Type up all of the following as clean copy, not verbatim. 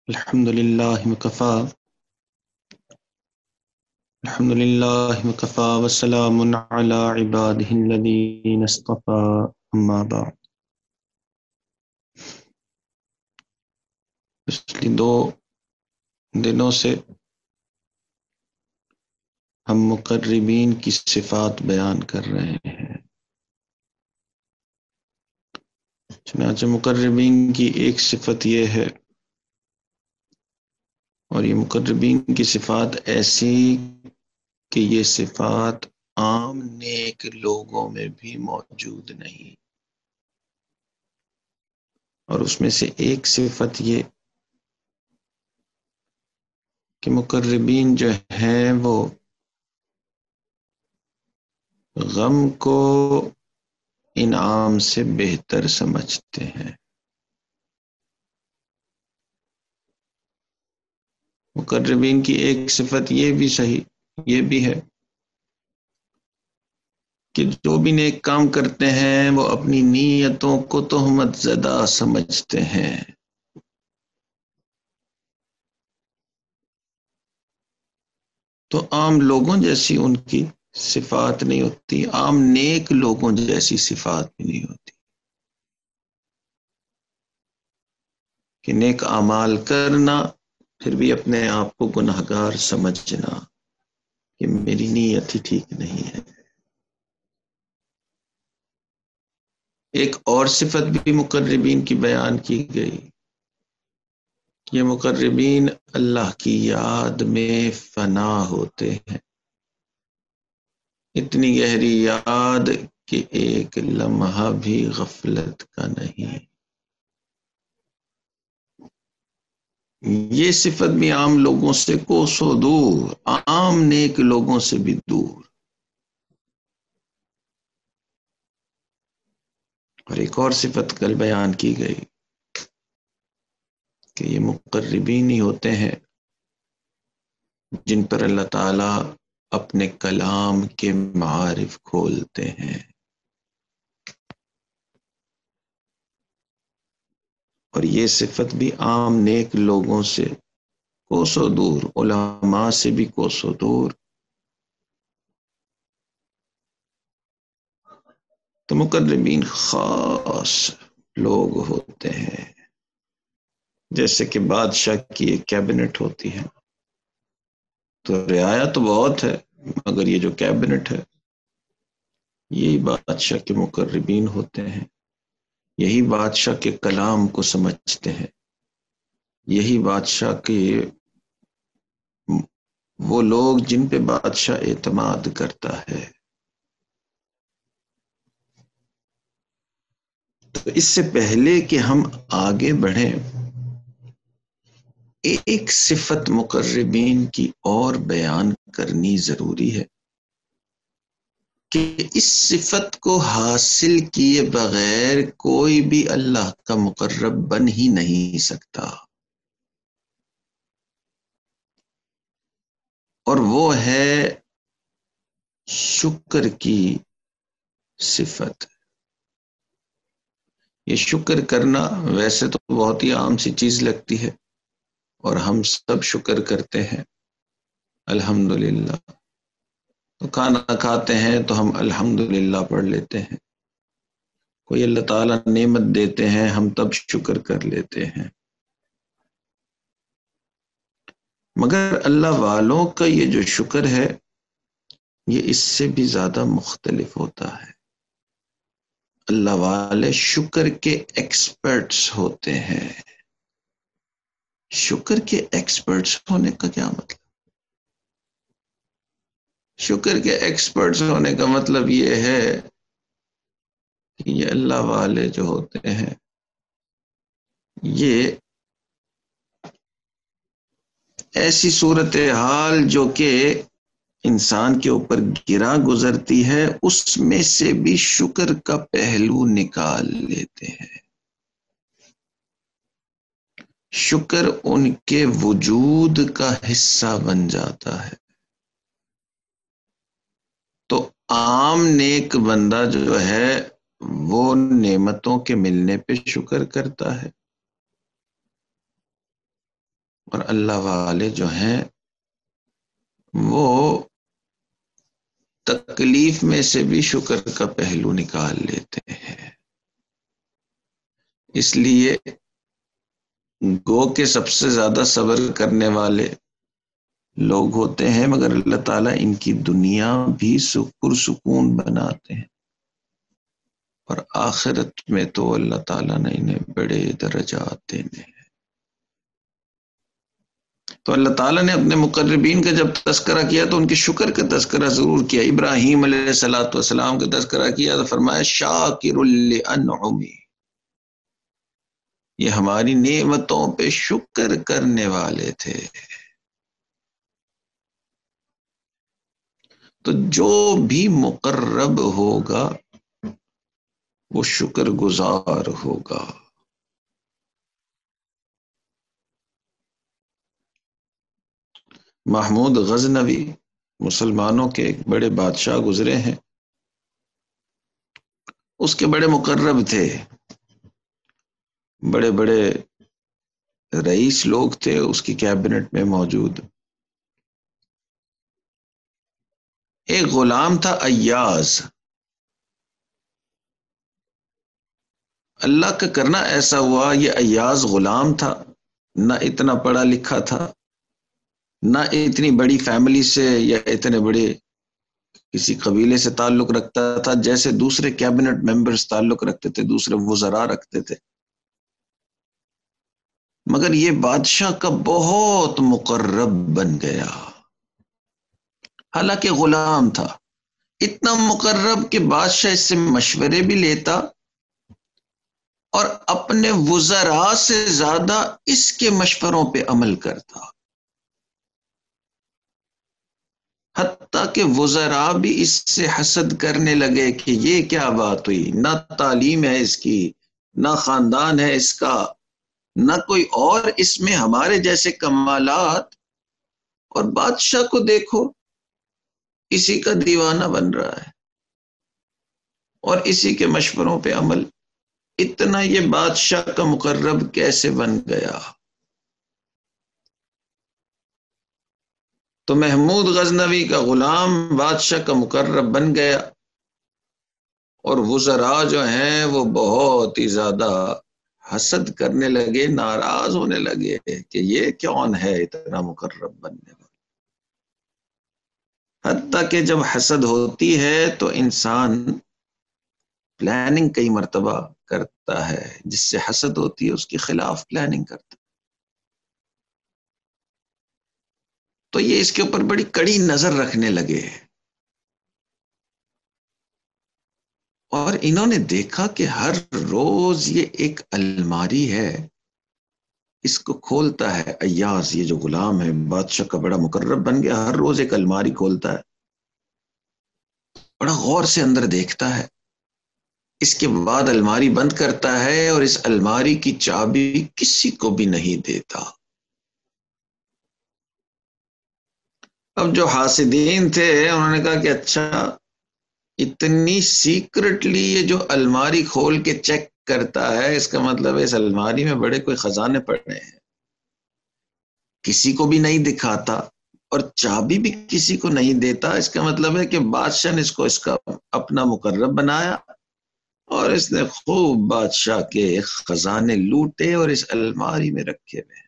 الحمدللہ وکفى وسلام علی عبادہ الذین اصطفى اما بعد۔ پچھلی 2 دنوں سے ہم مقربین کی صفات بیان کر رہے ہیں۔ چنانچہ مقربین کی ایک صفت یہ ہے، اور یہ مقربین کی صفات ایسی کہ یہ صفات عام نیک لوگوں میں بھی موجود نہیں، اور اس میں سے ایک صفت یہ کہ مقربین جو ہیں وہ غم کو انعام سے بہتر سمجھتے ہیں۔ مقربین کی ایک صفت یہ بھی ہے کہ جو بھی نیک کام کرتے ہیں وہ اپنی نیتوں کو تہمت زدہ سمجھتے ہیں۔ تو عام لوگوں جیسی ان کی صفات نہیں ہوتی، عام نیک لوگوں جیسی صفات بھی نہیں ہوتی کہ نیک اعمال کرنا پھر بھی اپنے آپ کو گناہگار سمجھنا کہ میری نیت ہی ٹھیک نہیں ہے۔ ایک اور صفت بھی مقربین کی بیان کی گئی، یہ مقربین اللہ کی یاد میں فنا ہوتے ہیں، اتنی گہری یاد کہ ایک لمحہ بھی غفلت کا نہیں۔ یہ صفت بھی عام لوگوں سے کوسوں دور، عام نیک لوگوں سے بھی دور۔ اور ایک اور صفت کل بیان کی گئی کہ یہ مقربین ہی ہوتے ہیں جن پر اللہ تعالی اپنے کلام کے معارف کھولتے ہیں، اور یہ صفت بھی عام نیک لوگوں سے کوسوں دور، علماء سے بھی کوسوں دور۔ تو مقربین خاص لوگ ہوتے ہیں، جیسے کہ بادشاہ کی ایک کیبنٹ ہوتی ہے، تو رعایا تو بہت ہے مگر یہ جو کیبنٹ ہے یہی بادشاہ کے مقربین ہوتے ہیں، یہی بادشاہ کے کلام کو سمجھتے ہیں، یہی بادشاہ کے وہ لوگ جن پہ بادشاہ اعتماد کرتا ہے۔ تو اس سے پہلے کہ ہم آگے بڑھیں، ایک صفت مقربین کی اور بیان کرنی ضروری ہے کہ اس صفت کو حاصل کیے بغیر کوئی بھی اللہ کا مقرب بن ہی نہیں سکتا، اور وہ ہے شکر کی صفت۔ یہ شکر کرنا ویسے تو بہت ہی عام سی چیز لگتی ہے، اور ہم سب شکر کرتے ہیں الحمدللہ۔ تو کھانا کھاتے ہیں تو ہم الحمدللہ پڑھ لیتے ہیں، کوئی اللہ تعالیٰ نعمت دیتے ہیں ہم تب شکر کر لیتے ہیں، مگر اللہ والوں کا یہ جو شکر ہے یہ اس سے بھی زیادہ مختلف ہوتا ہے۔ اللہ والے شکر کے ایکسپرٹس ہوتے ہیں۔ شکر کے ایکسپرٹس ہونے کا کیا مطلب؟ شکر کے ایکسپرٹس ہونے کا مطلب یہ ہے کہ یہ اللہ والے جو ہوتے ہیں یہ ایسی صورتحال جو کہ انسان کے اوپر گرا گزرتی ہے اس میں سے بھی شکر کا پہلو نکال لیتے ہیں۔ شکر ان کے وجود کا حصہ بن جاتا ہے۔ تو عام نیک بندہ جو ہے وہ نعمتوں کے ملنے پہ شکر کرتا ہے، اور اللہ والے جو ہیں وہ تکلیف میں سے بھی شکر کا پہلو نکال لیتے ہیں. اس لیے گو کہ سب سے زیادہ صبر کرنے والے لوگ ہوتے ہیں، مگر اللہ تعالیٰ ان کی دنیا بھی پرسکون بناتے ہیں، اور آخرت میں تو اللہ تعالیٰ نے انہیں بڑے درجات دینے ہیں. تو اللہ تعالیٰ نے اپنے مقربین کا جب تذکرہ کیا تو ان کے شکر کا تذکرہ ضرور کیا. ابراہیم علیہ السلام کا تذکرہ کیا تو فرمایا شاکر لانعمی، یہ ہماری نعمتوں پہ شکر کرنے والے تھے. تو جو بھی مقرب ہوگا وہ شکر گزار ہوگا. محمود غزنوی مسلمانوں کے ایک بڑے بادشاہ گزرے ہیں، اس کے بڑے مقرب تھے، بڑے بڑے رئیس لوگ تھے اس کی کیبنٹ میں موجود. ایک غلام تھا ایاز. اللہ کا کرنا ایسا ہوا یہ ایاز غلام تھا، نہ اتنا پڑھا لکھا تھا، نہ اتنی بڑی فیملی سے یا اتنے بڑے کسی قبیلے سے تعلق رکھتا تھا جیسے دوسرے کیبنٹ ممبرز تعلق رکھتے تھے، دوسرے وزراء رکھتے تھے. مگر یہ بادشاہ کا بہت مقرب بن گیا، حالانکہ غلام تھا. اتنا مقرب کہ بادشاہ اس سے مشورے بھی لیتا اور اپنے وزراء سے زیادہ اس کے مشوروں پہ عمل کرتا. حتیٰ کہ وزراء بھی اس سے حسد کرنے لگے کہ یہ کیا بات ہوئی، نہ تعلیم ہے اس کی، نہ خاندان ہے اس کا، نہ کوئی اور اس میں ہمارے جیسے کمالات، اور بادشاہ کو دیکھو اسی کا دیوانہ بن رہا ہے اور اسی کے مشوروں پہ عمل. اتنا یہ بادشاہ کا مقرب کیسے بن گیا؟ تو محمود غزنوی کا غلام بادشاہ کا مقرب بن گیا، اور وزراء جو ہیں وہ بہت ہی زیادہ حسد کرنے لگے، ناراض ہونے لگے کہ یہ کون ہے اتنا مقرب بننے والا. حتیٰ کہ جب حسد ہوتی ہے تو انسان پلاننگ کئی مرتبہ کرتا ہے، جس سے حسد ہوتی ہے اس کے خلاف پلاننگ کرتا ہے. تو یہ اس کے اوپر بڑی کڑی نظر رکھنے لگے، اور انہوں نے دیکھا کہ ہر روز یہ ایک الماری ہے، اس کو کھولتا ہے ایاز، یہ جو غلام ہے بادشاہ کا بڑا مقرب بن گیا، ہر روز ایک الماری کھولتا ہے، بڑا غور سے اندر دیکھتا ہے، اس کے بعد الماری بند کرتا ہے اور اس الماری کی چابی کسی کو بھی نہیں دیتا. اب جو حاسدین تھے انہوں نے کہا کہ اچھا اتنی سیکرٹلی یہ جو الماری کھول کے چیک کرتا ہے، اس کا مطلب ہے اس الماری میں بڑے کوئی خزانے پڑے ہیں، کسی کو بھی نہیں دکھاتا اور چابی بھی کسی کو نہیں دیتا. اس کا مطلب ہے کہ بادشاہ نے اس کو اس کا اپنا مقرب بنایا اور اس نے خوب بادشاہ کے خزانے لوٹے اور اس الماری میں رکھے ہوئے.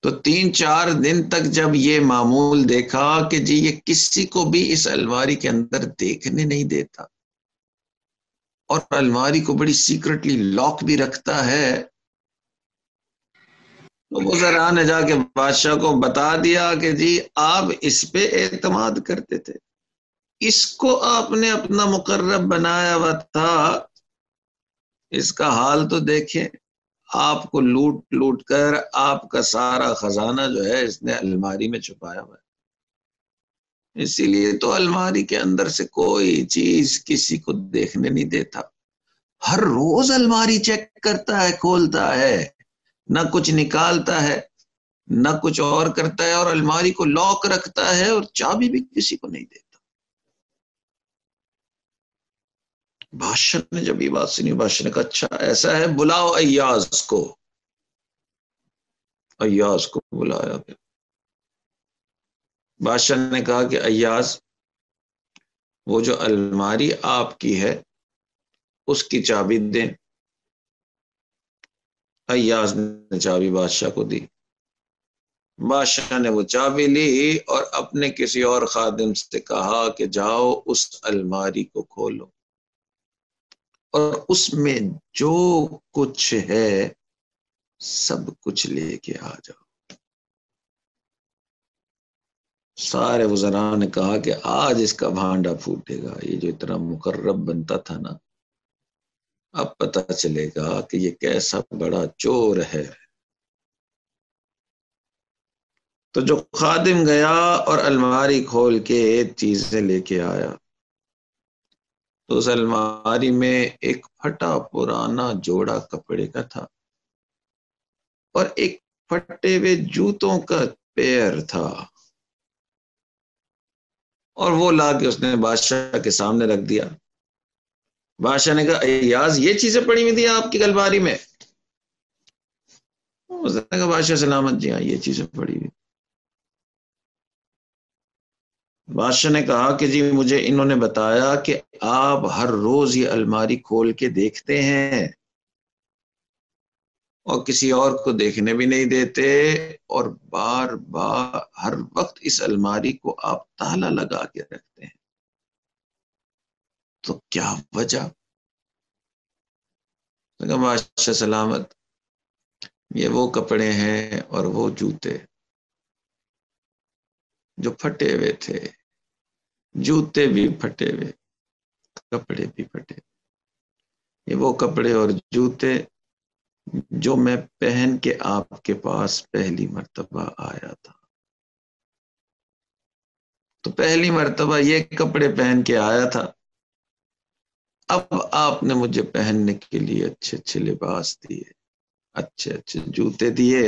تو 3-4 دن تک جب یہ معمول دیکھا کہ جی یہ کسی کو بھی اس الماری کے اندر دیکھنے نہیں دیتا اور الماری کو بڑی سیکرٹلی لاک بھی رکھتا ہے، تو وزراء نے جا کے بادشاہ کو بتا دیا کہ جی آپ اس پہ اعتماد کرتے تھے، اس کو آپ نے اپنا مقرب بنایا ہوا تھا، اس کا حال تو دیکھیں، آپ کو لوٹ لوٹ کر آپ کا سارا خزانہ جو ہے اس نے الماری میں چھپایا ہوا ہے. اسی لیے تو الماری کے اندر سے کوئی چیز کسی کو دیکھنے نہیں دیتا. ہر روز الماری چیک کرتا ہے، کھولتا ہے، نہ کچھ نکالتا ہے نہ کچھ اور کرتا ہے، اور الماری کو لاک رکھتا ہے اور چابی بھی کسی کو نہیں دیتا. بادشاہ نے جب یہ بات سنی، بادشاہ نے کہا اچھا ایسا ہے، بلاؤ ایاز کو. ایاز کو بلایا گیا۔ بادشاہ نے کہا کہ ایاز، وہ جو الماری آپ کی ہے اس کی چابی دیں۔ ایاز نے چابی بادشاہ کو دی۔ بادشاہ نے وہ چابی لی اور اپنے کسی اور خادم سے کہا کہ جاؤ اس الماری کو کھولو اور اس میں جو کچھ ہے سب کچھ لے کے آ جاؤ۔ سارے وزراء نے کہا کہ آج اس کا بھانڈا پھوٹے گا، یہ جو اتنا مقرب بنتا تھا نا، اب پتہ چلے گا کہ یہ کیسا بڑا چور ہے۔ تو جو خادم گیا اور الماری کھول کے چیزیں لے کے آیا تو اس الماری میں ایک پھٹا پرانا جوڑا کپڑے کا تھا اور ایک پھٹے ہوئے جوتوں کا پیر تھا، اور وہ لا کے اس نے بادشاہ کے سامنے رکھ دیا۔ بادشاہ نے کہا ایاز، یہ چیزیں پڑی ہوئی تھی آپ کی الماری میں؟ اس نے کہا بادشاہ سلامت، جی ہاں یہ چیزیں پڑی ہوئی۔ بادشاہ نے کہا کہ جی مجھے انہوں نے بتایا کہ آپ ہر روز یہ الماری کھول کے دیکھتے ہیں اور کسی اور کو دیکھنے بھی نہیں دیتے، اور بار بار ہر وقت اس الماری کو آپ تالا لگا کے رکھتے ہیں، تو کیا وجہ؟ بادشاہ سلامت، یہ وہ کپڑے ہیں اور وہ جوتے جو پھٹے ہوئے تھے، جوتے بھی پھٹے ہوئے، کپڑے بھی پھٹے، یہ وہ کپڑے اور جوتے جو میں پہن کے آپ کے پاس پہلی مرتبہ آیا تھا۔ تو پہلی مرتبہ یہ کپڑے پہن کے آیا تھا، اب آپ نے مجھے پہننے کے لیے اچھے اچھے لباس دیے، اچھے اچھے جوتے دیے۔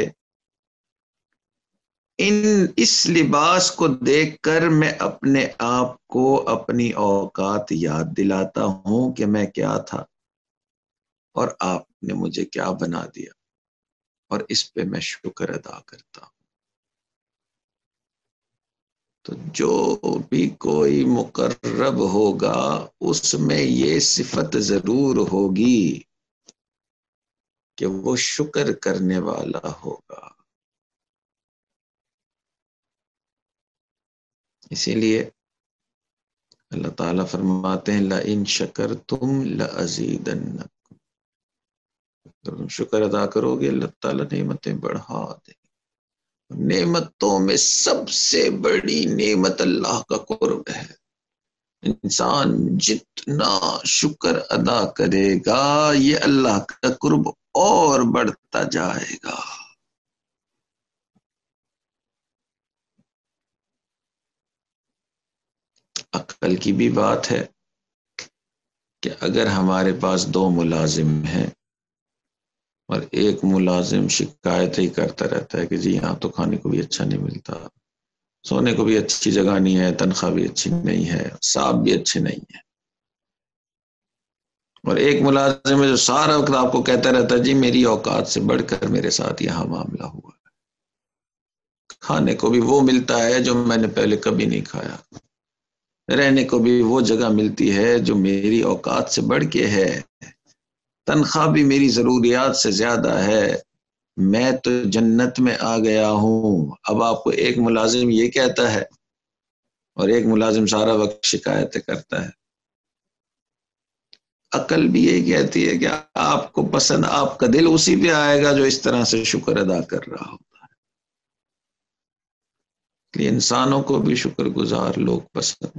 اس لباس کو دیکھ کر میں اپنے آپ کو اپنی اوقات یاد دلاتا ہوں کہ میں کیا تھا اور آپ نے مجھے کیا بنا دیا، اور اس پہ میں شکر ادا کرتا ہوں۔ تو جو بھی کوئی مقرب ہوگا اس میں یہ صفت ضرور ہوگی کہ وہ شکر کرنے والا ہوگا۔ اسی لیے اللہ تعالیٰ فرماتے ہیں لَإِن شَكَرْتُمْ لَأَزِيدَنَّكُمْ، اگر تم شکر ادا کرو گے اللہ تعالیٰ نعمتیں بڑھا دیں۔ نعمتوں میں سب سے بڑی نعمت اللہ کا قرب ہے۔ انسان جتنا شکر ادا کرے گا یہ اللہ کا قرب اور بڑھتا جائے گا۔ عقل کی بھی بات ہے کہ اگر ہمارے پاس دو ملازم ہیں اور ایک ملازم شکایت ہی کرتا رہتا ہے کہ جی یہاں تو کھانے کو بھی اچھا نہیں ملتا، سونے کو بھی اچھی جگہ نہیں ہے، تنخواہ بھی اچھی نہیں ہے، صاحب بھی اچھے نہیں ہیں، اور ایک ملازم ہے جو سارا وقت آپ کو کہتا رہتا ہے جی میری اوقات سے بڑھ کر میرے ساتھ یہاں معاملہ ہوا، کھانے کو بھی وہ ملتا ہے جو میں نے پہلے کبھی نہیں کھایا، رہنے کو بھی وہ جگہ ملتی ہے جو میری اوقات سے بڑھ کے ہے، تنخواہ بھی میری ضروریات سے زیادہ ہے، میں تو جنت میں آ گیا ہوں۔ اب آپ کو ایک ملازم یہ کہتا ہے اور ایک ملازم سارا وقت شکایتیں کرتا ہے۔ عقل بھی یہی کہتی ہے کہ آپ کو پسند، آپ کا دل اسی پہ آئے گا جو اس طرح سے شکر ادا کر رہا ہوتا ہے۔ کہ انسانوں کو بھی شکر گزار لوگ پسند،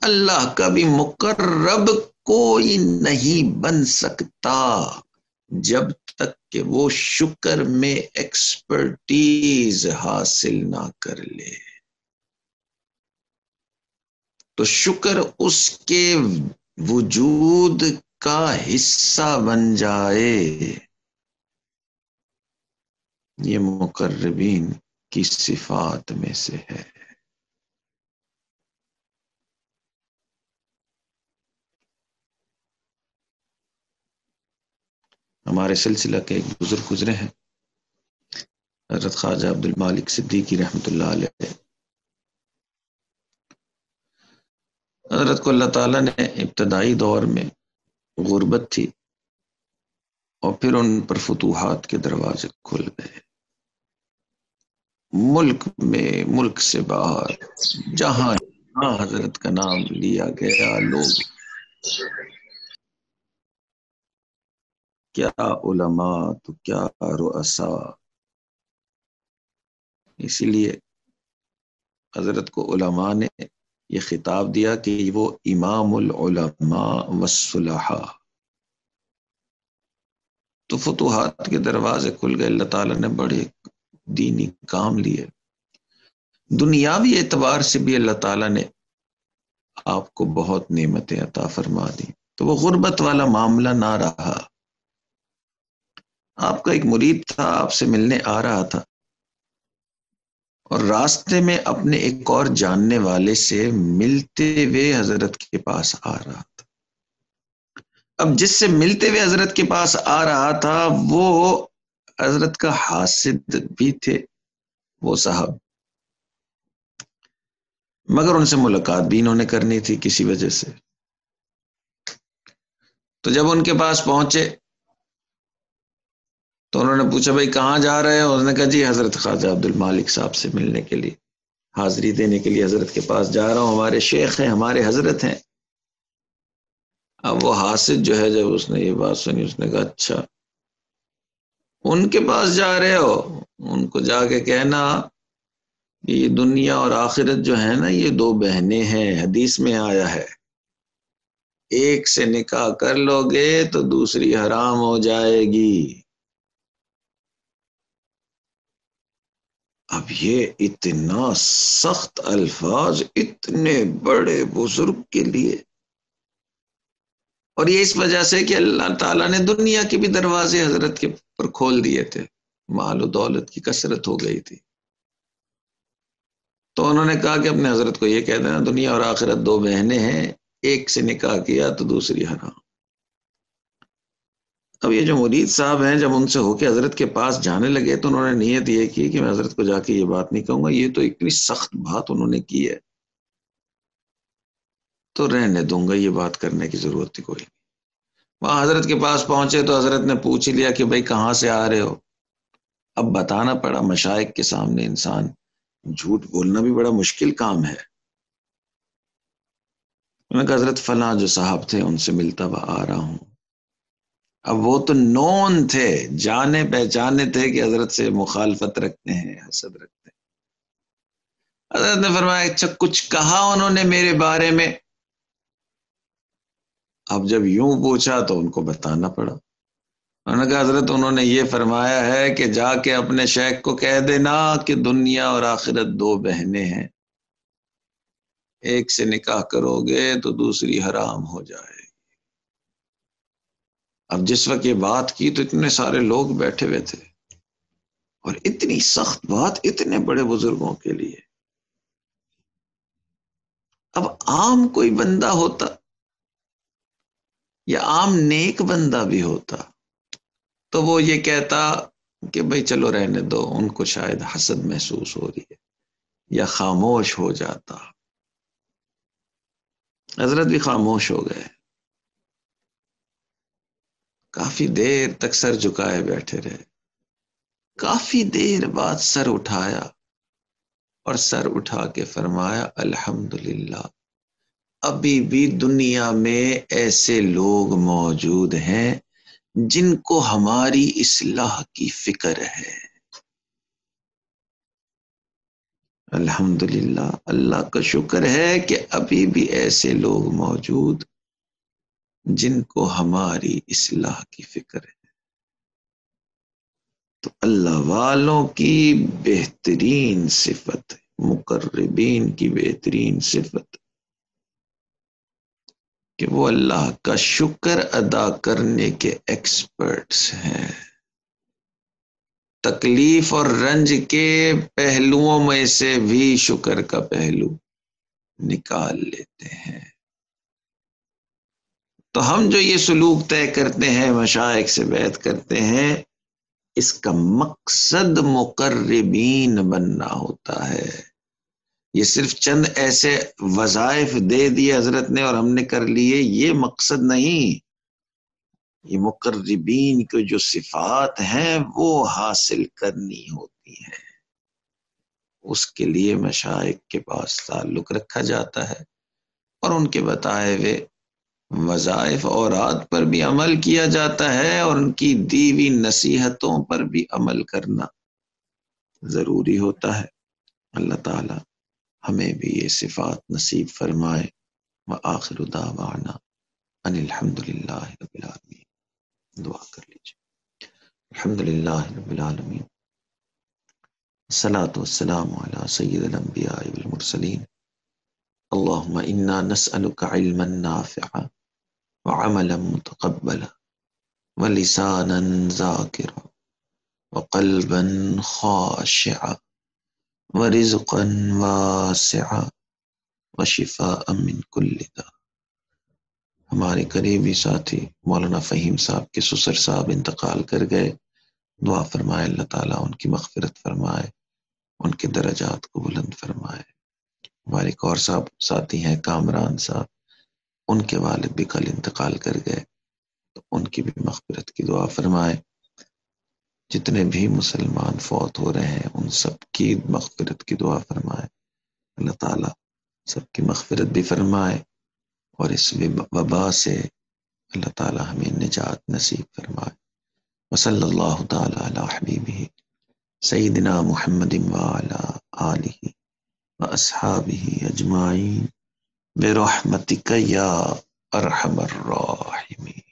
اللہ کا بھی مقرب کوئی نہیں بن سکتا جب تک کہ وہ شکر میں ایکسپرٹیز حاصل نہ کر لے۔ تو شکر اس کے وجود کا حصہ بن جائے، یہ مقربین کی صفات میں سے ہے۔ ہمارے سلسلہ کے ایک بزرگ گزرے ہیں، حضرت خواجہ عبد المالک صدیقی رحمۃ اللہ علیہ، حضرت کو اللہ تعالیٰ نے ابتدائی دور میں غربت تھی اور پھر ان پر فتوحات کے دروازے کھل گئے، ملک میں، ملک سے باہر، جہاں جہاں حضرت کا نام لیا گیا، لوگ کیا علماء تو کیا رؤساء. اسی لیے حضرت کو علماء نے یہ خطاب دیا کہ وہ امام العلماء والصلحاء. تو فتوحات کے دروازے کھل گئے، اللہ تعالیٰ نے بڑے دینی کام لیے، دنیاوی اعتبار سے بھی اللہ تعالیٰ نے آپ کو بہت نعمتیں عطا فرما دی. تو وہ غربت والا معاملہ نہ رہا. آپ کا ایک مرید تھا، آپ سے ملنے آ رہا تھا اور راستے میں اپنے ایک اور جاننے والے سے ملتے ہوئے حضرت کے پاس آ رہا تھا. اب جس سے ملتے ہوئے حضرت کے پاس آ رہا تھا وہ حضرت کا حاسد بھی تھے وہ صاحب، مگر ان سے ملاقات بھی انہوں نے کرنی تھی کسی وجہ سے. تو جب ان کے پاس پہنچے تو انہوں نے پوچھا بھائی کہاں جا رہے ہو؟ انہوں نے کہا جی حضرت خواجہ عبد المالک صاحب سے ملنے کے لیے، حاضری دینے کے لیے حضرت کے پاس جا رہا ہوں، ہمارے شیخ ہیں، ہمارے حضرت ہیں. اب وہ حاسد جو ہے، جب اس نے یہ بات سنی اس نے کہا اچھا ان کے پاس جا رہے ہو، ان کو جا کے کہنا کہ یہ دنیا اور آخرت جو ہے نا یہ دو بہنیں ہیں، حدیث میں آیا ہے ایک سے نکاح کر لو گے تو دوسری حرام ہو جائے گی. اب یہ اتنا سخت الفاظ اتنے بڑے بزرگ کے لیے، اور یہ اس وجہ سے کہ اللہ تعالیٰ نے دنیا کے بھی دروازے حضرت کے پر کھول دیے تھے، مال و دولت کی کثرت ہو گئی تھی. تو انہوں نے کہا کہ اپنے حضرت کو یہ کہہ دینا دنیا اور آخرت دو بہنیں ہیں، ایک سے نکاح کیا تو دوسری حرام. اب یہ جو مرید صاحب ہیں جب ان سے ہو کے حضرت کے پاس جانے لگے تو انہوں نے نیت یہ کی کہ میں حضرت کو جا کے یہ بات نہیں کہوں گا، یہ تو اتنی سخت بات انہوں نے کی ہے تو رہنے دوں گا، یہ بات کرنے کی ضرورت ہی کوئی نہیں. وہاں حضرت کے پاس پہنچے تو حضرت نے پوچھ لیا کہ بھائی کہاں سے آ رہے ہو. اب بتانا پڑا، مشائخ کے سامنے انسان جھوٹ بولنا بھی بڑا مشکل کام ہے. انہوں نے کہا حضرت فلاں جو صاحب تھے ان سے ملتا ہوا آ رہا ہوں. اب وہ تو نون تھے، جانے پہچانے تھے کہ حضرت سے مخالفت رکھتے ہیں، حسد رکھتے ہیں. حضرت نے فرمایا اچھا کچھ کہا انہوں نے میرے بارے میں؟ اب جب یوں پوچھا تو ان کو بتانا پڑا. انہوں نے کہا حضرت انہوں نے یہ فرمایا ہے کہ جا کے اپنے شیخ کو کہہ دینا کہ دنیا اور آخرت دو بہنیں ہیں، ایک سے نکاح کرو گے تو دوسری حرام ہو جائے. اب جس وقت یہ بات کی تو اتنے سارے لوگ بیٹھے ہوئے تھے اور اتنی سخت بات اتنے بڑے بزرگوں کے لیے. اب عام کوئی بندہ ہوتا یا عام نیک بندہ بھی ہوتا تو وہ یہ کہتا کہ بھئی چلو رہنے دو، ان کو شاید حسد محسوس ہو رہی ہے، یا خاموش ہو جاتا. حضرت بھی خاموش ہو گئے، کافی دیر تک سر جھکائے بیٹھے رہے. کافی دیر بعد سر اٹھایا اور سر اٹھا کے فرمایا الحمدللہ ابھی بھی دنیا میں ایسے لوگ موجود ہیں جن کو ہماری اصلاح کی فکر ہے. الحمدللہ، اللہ کا شکر ہے کہ ابھی بھی ایسے لوگ موجود جن کو ہماری اصلاح کی فکر ہے. تو اللہ والوں کی بہترین صفت، مقربین کی بہترین صفت کہ وہ اللہ کا شکر ادا کرنے کے ایکسپرٹس ہیں. تکلیف اور رنج کے پہلوؤں میں سے بھی شکر کا پہلو نکال لیتے ہیں. تو ہم جو یہ سلوک طے کرتے ہیں، مشائخ سے بیعت کرتے ہیں، اس کا مقصد مقربین بننا ہوتا ہے۔ یہ صرف چند ایسے وظائف دے دیے حضرت نے اور ہم نے کر لیے، یہ مقصد نہیں۔ یہ مقربین کو جو صفات ہیں وہ حاصل کرنی ہوتی ہیں، اس کے لیے مشائخ کے پاس تعلق رکھا جاتا ہے اور ان کے بتائے ہوئے وظائف اوراد پر بھی عمل کیا جاتا ہے، اور ان کی دیوی نصیحتوں پر بھی عمل کرنا ضروری ہوتا ہے۔ اللہ تعالی ہمیں بھی یہ صفات نصیب فرمائے۔ وآخر دعوانا ان الحمدللہ رب العالمین۔ دعا کر لیجیے۔ الحمدللہ رب العالمین، الصلاۃ والسلام علی سید الانبیاء والمرسلین، اللہم انا نسألک علما نافعا وعملا متقبلا ولسانا ذاکرا وقلبا خاشعا ورزقا واسعا وشفاء من کل داء۔ ہمارے قریبی ساتھی مولانا فہیم صاحب کے سسر صاحب انتقال کر گئے، دعا فرمائے اللہ تعالیٰ ان کی مغفرت فرمائے، ان کے درجات کو بلند فرمائے۔ ہمارے ایک اور صاحب ساتھی ہیں کامران صاحب، ان کے والد بھی کل انتقال کر گئے، تو ان کی بھی مغفرت کی دعا فرمائے۔ جتنے بھی مسلمان فوت ہو رہے ہیں ان سب کی مغفرت کی دعا فرمائے، اللہ تعالیٰ سب کی مغفرت بھی فرمائے، اور اس وبا سے اللہ تعالیٰ ہمیں نجات نصیب فرمائے۔ وصلی اللہ تعالیٰ علی حبیبہ سیدنا محمد وعلی آلہ واصحابہ اجمعین برحمتک یا ارحم الراحمین۔